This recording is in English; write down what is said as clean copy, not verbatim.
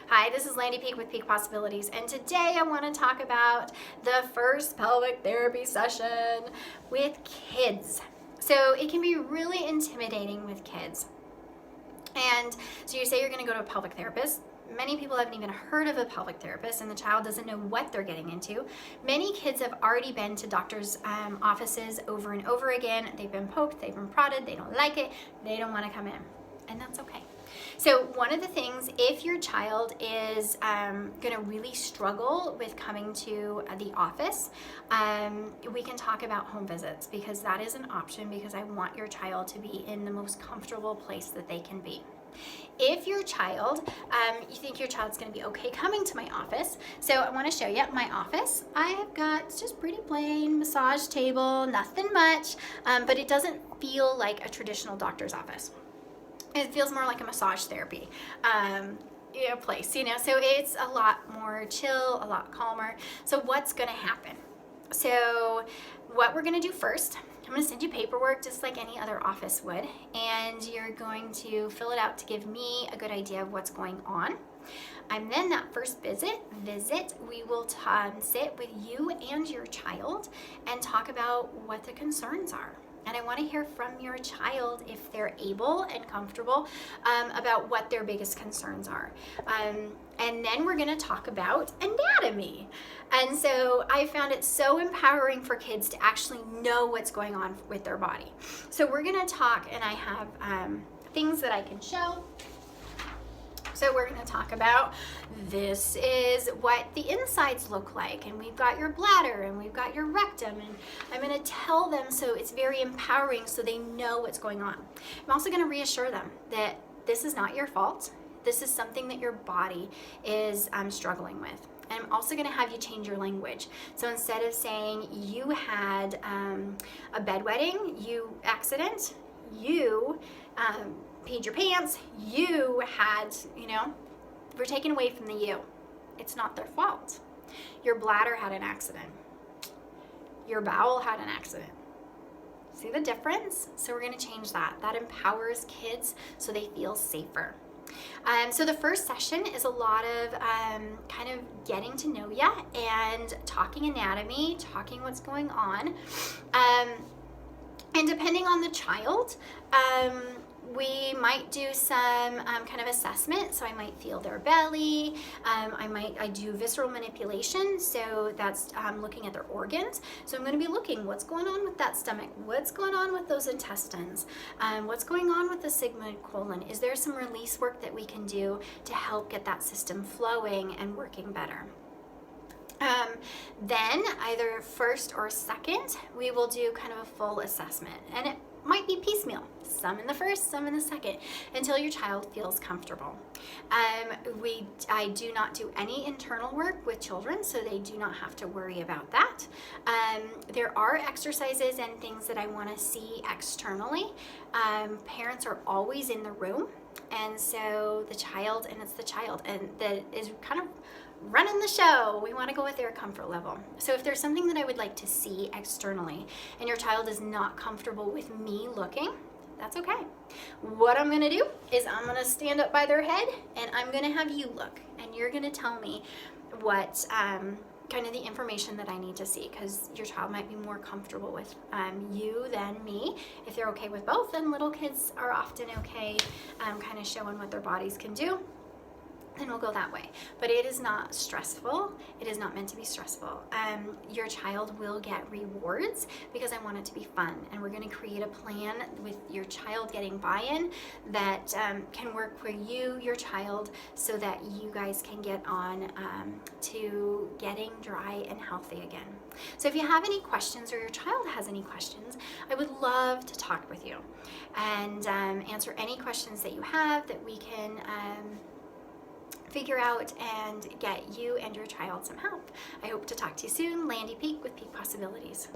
Hi, this is Landy Peak with Peak Possibilities, and today I want to talk about the first pelvic therapy session with kids. So it can be really intimidating with kids. And so you say you're going to go to a pelvic therapist. Many people haven't even heard of a pelvic therapist, and the child doesn't know what they're getting into. Many kids have already been to doctors' offices over and over again. They've been poked, they've been prodded, they don't like it, they don't want to come in, and that's okay. So one of the things, if your child is going to really struggle with coming to the office, we can talk about home visits, because that is an option, because I want your child to be in the most comfortable place that they can be. If your child, you think your child's going to be okay coming to my office, so I want to show you my office. I have got just pretty plain massage table, nothing much, but it doesn't feel like a traditional doctor's office. It feels more like a massage therapy place, so it's a lot more chill, a lot calmer. So what's going to happen? So what we're going to do first, I'm going to send you paperwork just like any other office would, and you're going to fill it out to give me a good idea of what's going on. And then that first visit, we will sit with you and your child and talk about what the concerns are. And I want to hear from your child, if they're able and comfortable, about what their biggest concerns are. And then we're going to talk about anatomy. And so I found it so empowering for kids to actually know what's going on with their body. So we're going to talk, and I have things that I can show. So we're going to talk about, this is what the insides look like, and we've got your bladder, and we've got your rectum, and I'm going to tell them, so it's very empowering, so they know what's going on. I'm also going to reassure them that this is not your fault. This is something that your body is struggling with. And I'm also going to have you change your language. So instead of saying you had a bedwetting, you peed your pants, you had, we're taken away from the you. It's not their fault. Your bladder had an accident. Your bowel had an accident. See the difference? So we're going to change that. That empowers kids so they feel safer. So the first session is a lot of kind of getting to know you and talking anatomy, talking what's going on. And depending on the child, we might do some kind of assessment. So I might feel their belly. I do visceral manipulation. So that's looking at their organs. So I'm going to be looking, what's going on with that stomach? What's going on with those intestines? What's going on with the sigmoid colon? Is there some release work that we can do to help get that system flowing and working better? Then either first or second, we will do kind of a full assessment, and it might be piecemeal, some in the first, some in the second, until your child feels comfortable. I do not do any internal work with children, so they do not have to worry about that. There are exercises and things that I want to see externally. Parents are always in the room, and so it's the child, and that is kind of running the show. We want to go with their comfort level. So if there's something that I would like to see externally and your child is not comfortable with me looking, that's okay. What I'm going to do is I'm going to stand up by their head, and I'm going to have you look, and you're going to tell me what kind of the information that I need to see, because your child might be more comfortable with you than me. If they're okay with both, then little kids are often okay kind of showing what their bodies can do. Then we'll go that way. But it is not stressful. It is not meant to be stressful. Your child will get rewards, because I want it to be fun. And we're going to create a plan with your child getting buy-in that can work for you, your child, so that you guys can get on to getting dry and healthy again. So if you have any questions, or your child has any questions, I would love to talk with you and answer any questions that you have, that we can figure out and get you and your child some help. I hope to talk to you soon. Landy Peak with Peak Possibilities.